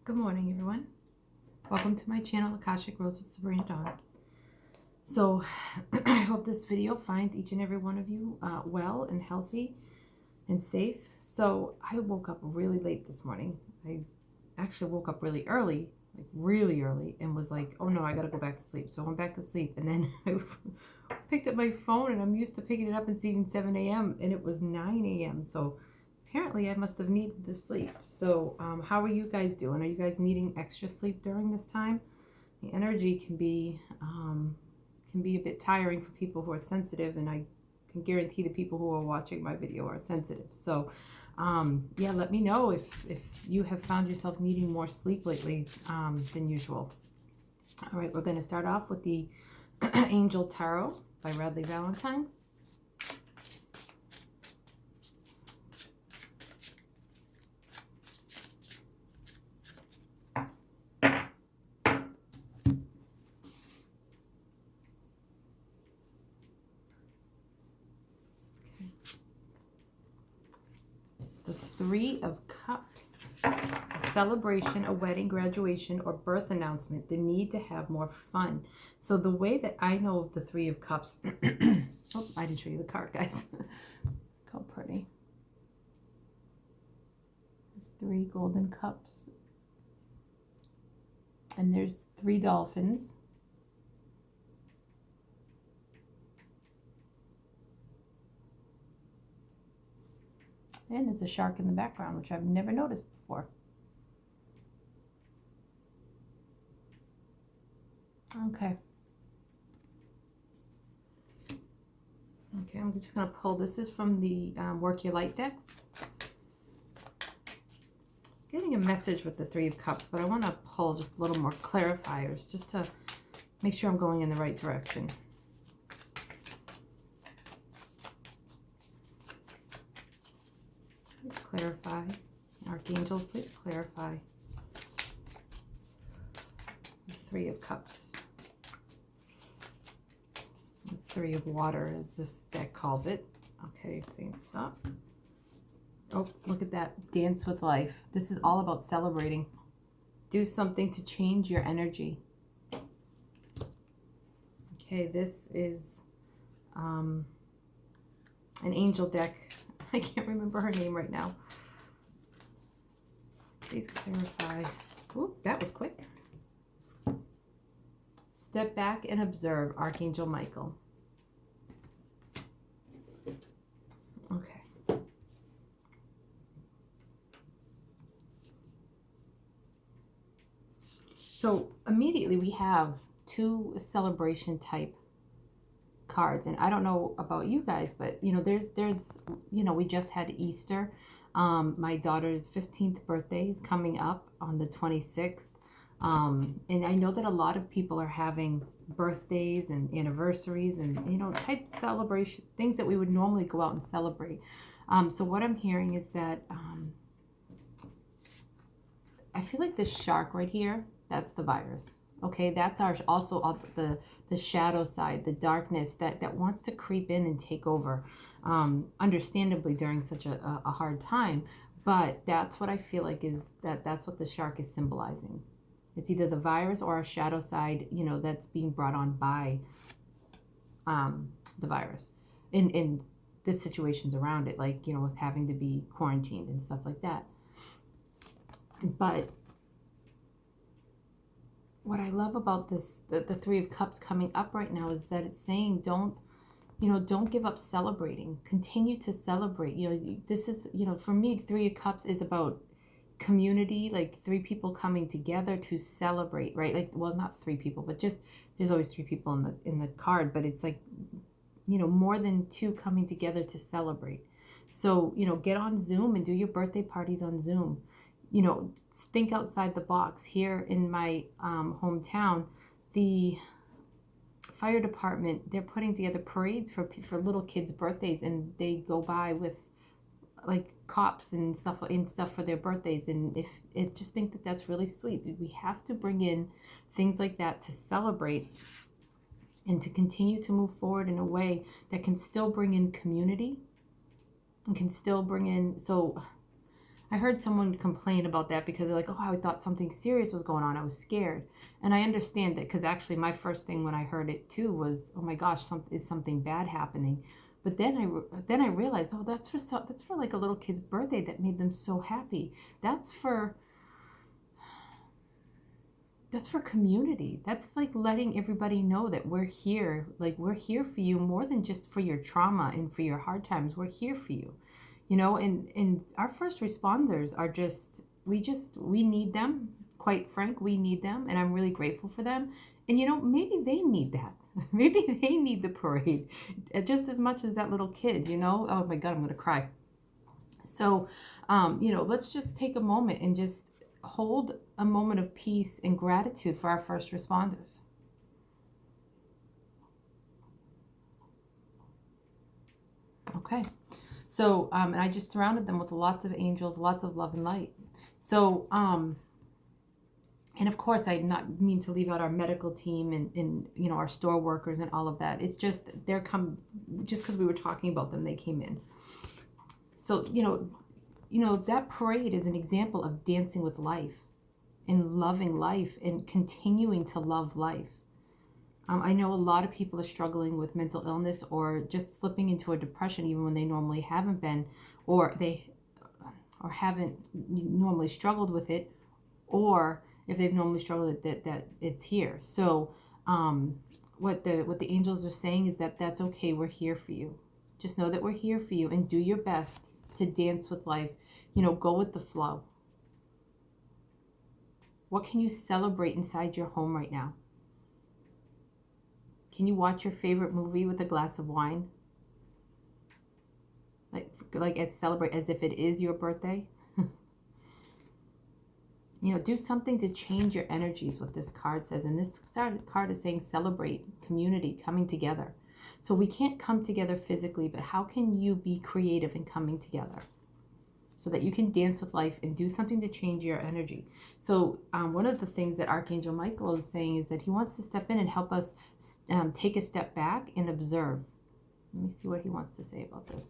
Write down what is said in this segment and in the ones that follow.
Good morning, everyone. Welcome to my channel, Akashic Rose with Sabrina Dawn. So, I hope this video finds each and every one of you well and healthy and safe. So, I woke up really late this morning. I actually woke up really early, like really early, and was like, oh no, I gotta go back to sleep. So, I went back to sleep, and then I picked up my phone, and I'm used to picking it up and seeing 7 a.m., and it was 9 a.m. So, apparently I must have needed the sleep. So how are you guys doing? Are you guys needing extra sleep during this time? The energy can be a bit tiring for people who are sensitive, and I can guarantee the people who are watching my video are sensitive. So yeah, let me know if you have found yourself needing more sleep lately than usual. All right, we're going to start off with the Angel Tarot by Radley Valentine. The Three of Cups, a celebration, a wedding, graduation, or birth announcement, the need to have more fun. So the way that I know of the Three of Cups, oh, I didn't show you the card, guys. Look how pretty. There's 3 golden cups. And there's 3 dolphins. And there's a shark in the background, which I've never noticed before. Okay. Okay, I'm just going to pull. This is from the Work Your Light deck. Getting a message with the 3 of Cups, but I want to pull just a little more clarifiers just to make sure I'm going in the right direction. Please clarify. Archangels, please clarify. The 3 of Cups. The 3 of Water, as this deck calls it. Okay, it's saying stop. Oh, look at that. Dance with life. This is all about celebrating. Do something to change your energy. Okay, this is an angel deck. I can't remember her name right now. Please clarify. Ooh, that was quick. Step back and observe, Archangel Michael. Okay. So immediately we have 2 celebration type cards, and I don't know about you guys, but you know, there's you know, we just had Easter. My daughter's 15th birthday is coming up on the 26th, and I know that a lot of people are having birthdays and anniversaries and, you know, type celebration things that we would normally go out and celebrate. So what I'm hearing is that I feel like this shark right here, that's the virus. Okay, that's our also the shadow side, the darkness that wants to creep in and take over, understandably during such a hard time. But that's what I feel like is that's what the shark is symbolizing. It's either the virus or a shadow side, you know, that's being brought on by the virus in the situations around it, like, you know, with having to be quarantined and stuff like that. But what I love about this, the 3 of Cups coming up right now, is that it's saying don't give up celebrating. Continue to celebrate. You know, this is, you know, for me, 3 of Cups is about community, like 3 people coming together to celebrate, right? Like, well, not 3 people, but just there's always 3 people in the card, but it's like, you know, more than 2 coming together to celebrate. So, you know, get on Zoom and do your birthday parties on Zoom. You know, think outside the box. Here in my hometown, the fire department, they're putting together parades for little kids' birthdays, and they go by with like cops and stuff for their birthdays. And if it just think that that's really sweet. We have to bring in things like that to celebrate and to continue to move forward in a way that can still bring in community and can still bring in. So I heard someone complain about that because they're like, oh, I thought something serious was going on. I was scared. And I understand that, because actually my first thing when I heard it too was, oh my gosh, is something bad happening? But then I realized, oh, that's for like a little kid's birthday that made them so happy. That's for community. That's like letting everybody know that we're here. Like, we're here for you more than just for your trauma and for your hard times. We're here for you. You know, and our first responders are we need them. Quite frank, we need them, and I'm really grateful for them. And you know, maybe they need that. Maybe they need the parade just as much as that little kid, you know? Oh my God, I'm going to cry. So, you know, let's just take a moment and just hold a moment of peace and gratitude for our first responders. Okay. So, and I just surrounded them with lots of angels, lots of love and light. So, and of course, I not mean to leave out our medical team and you know, our store workers and all of that. It's just just because we were talking about them, they came in. So, you know, that parade is an example of dancing with life and loving life and continuing to love life. I know a lot of people are struggling with mental illness or just slipping into a depression even when they normally haven't been, or haven't normally struggled with it, or if they've normally struggled with it, that it's here. So what the angels are saying is that that's okay. We're here for you. Just know that we're here for you, and do your best to dance with life. You know, go with the flow. What can you celebrate inside your home right now? Can you watch your favorite movie with a glass of wine? Celebrate as if it is your birthday? You know, do something to change your energies, what this card says. And this card is saying celebrate, community, coming together. So we can't come together physically, but how can you be creative in coming together so that you can dance with life and do something to change your energy? So one of the things that Archangel Michael is saying is that he wants to step in and help us take a step back and observe. Let me see what he wants to say about this.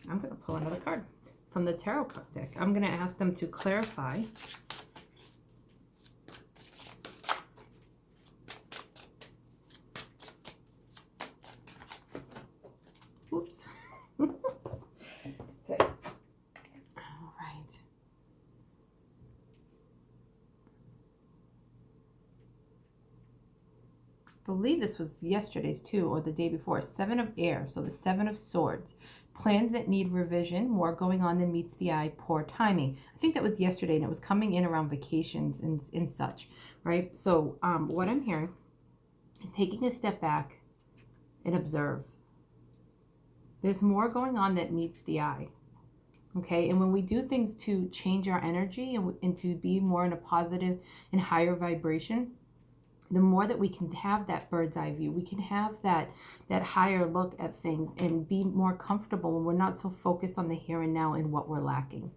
I'm going to pull another card from the tarot card deck. I'm going to ask them to clarify oops. Okay. All right. I believe this was yesterday's too, or the day before. 7 of air, so the 7 of swords. Plans that need revision, more going on than meets the eye, poor timing. I think that was yesterday, and it was coming in around vacations and such, right? So what I'm hearing is taking a step back and observe. There's more going on that meets the eye, okay? And when we do things to change our energy and to be more in a positive and higher vibration, the more that we can have that bird's eye view, we can have that higher look at things and be more comfortable when we're not so focused on the here and now and what we're lacking.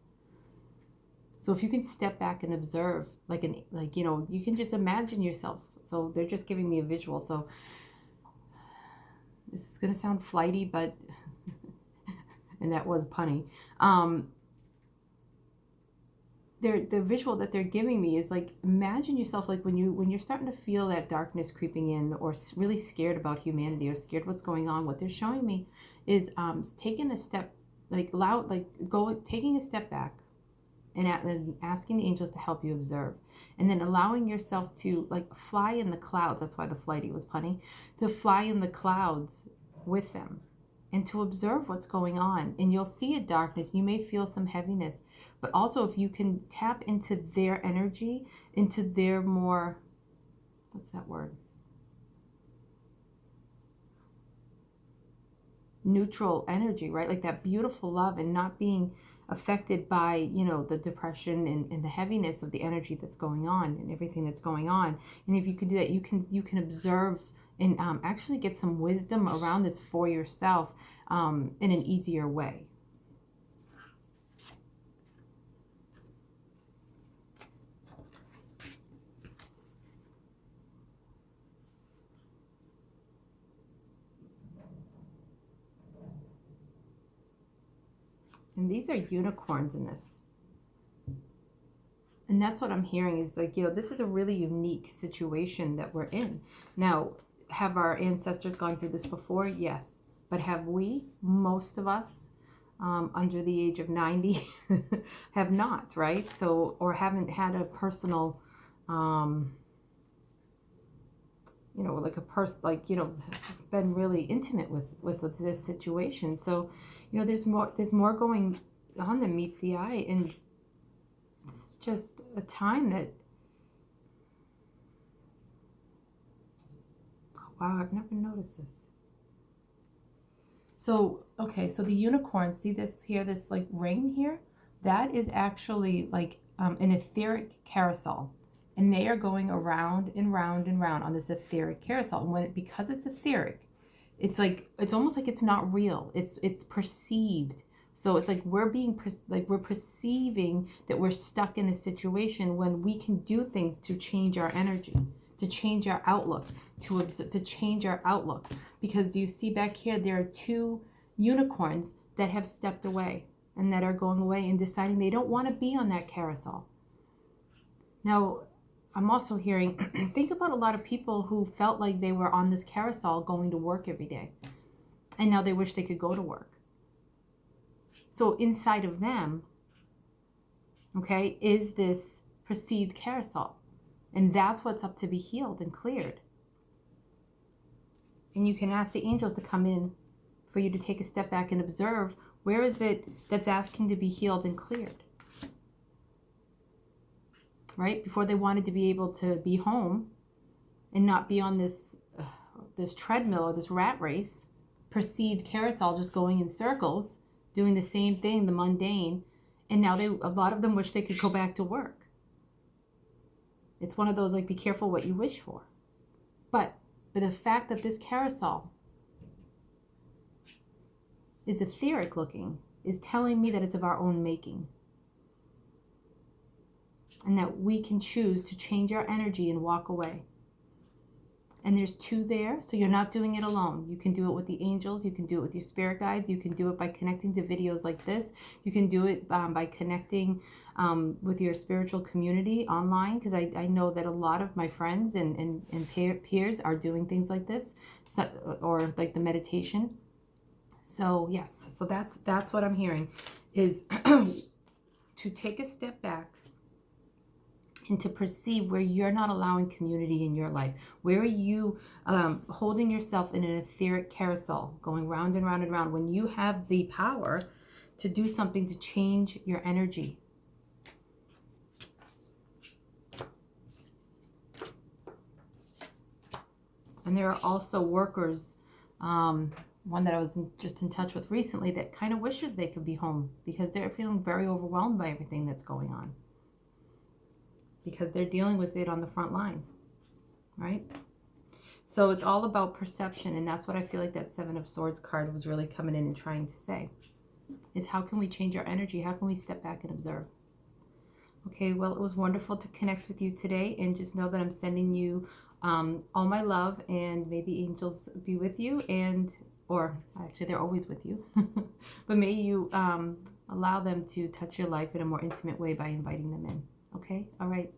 So if you can step back and observe, you know, you can just imagine yourself. So they're just giving me a visual. So this is going to sound flighty, but and that was punny. The visual that they're giving me is like, imagine yourself like when you're starting to feel that darkness creeping in, or really scared about humanity, or scared what's going on. What they're showing me is taking a step, taking a step back and asking the angels to help you observe, and then allowing yourself to like fly in the clouds. That's why the flighty was punny. To fly in the clouds with them and to observe what's going on. And you'll see a darkness. You may feel some heaviness, but also if you can tap into their energy, into their more, what's that word? Neutral energy, right? Like that beautiful love, and not being affected by, you know, the depression and the heaviness of the energy that's going on and everything that's going on. And if you can do that, you can observe and actually get some wisdom around this for yourself in an easier way. And these are unicorns in this. And that's what I'm hearing is like, you know, this is a really unique situation that we're in. Now, have our ancestors gone through this before? Yes. But have we, most of us, under the age of 90, have not, right? So, or haven't had a personal, you know, like a person, like, you know, just been really intimate with this situation. So, you know, there's more going on than meets the eye. And this is just a time that, oh, wow, I've never noticed this. So, okay, so the unicorn, see this here, this like ring here? That is actually like an etheric carousel. And they are going around and round and round on this etheric carousel. And when because it's etheric, it's like, it's almost like it's not real. It's perceived. So it's like we're perceiving that we're stuck in a situation when we can do things to change our energy, to change our outlook, to change our outlook. Because you see back here, there are 2 unicorns that have stepped away and that are going away and deciding they don't want to be on that carousel. Now, I'm also hearing, think about a lot of people who felt like they were on this carousel going to work every day. And now they wish they could go to work. So inside of them, okay, is this perceived carousel. And that's what's up to be healed and cleared. And you can ask the angels to come in for you to take a step back and observe, where is it that's asking to be healed and cleared? Right? Before they wanted to be able to be home and not be on this treadmill or this rat race, perceived carousel, just going in circles, doing the same thing, the mundane. And now a lot of them wish they could go back to work. It's one of those, like, be careful what you wish for. But the fact that this carousel is etheric looking is telling me that it's of our own making. And that we can choose to change our energy and walk away. And there's 2 there, so you're not doing it alone. You can do it with the angels. You can do it with your spirit guides. You can do it by connecting to videos like this. You can do it by connecting with your spiritual community online, because I know that a lot of my friends and peers are doing things like this, so, or like the meditation. So yes, so that's what I'm hearing, is to take a step back and to perceive where you're not allowing community in your life. Where are you holding yourself in an etheric carousel, going round and round and round, when you have the power to do something to change your energy? And there are also workers, one that I was just in touch with recently, that kind of wishes they could be home because they're feeling very overwhelmed by everything that's going on, because they're dealing with it on the front line, right? So it's all about perception, and that's what I feel like that 7 of Swords card was really coming in and trying to say, is how can we change our energy? How can we step back and observe? Okay, well, it was wonderful to connect with you today, and just know that I'm sending you all my love, and may the angels be with you, or actually they're always with you, but may you allow them to touch your life in a more intimate way by inviting them in. Okay, all right.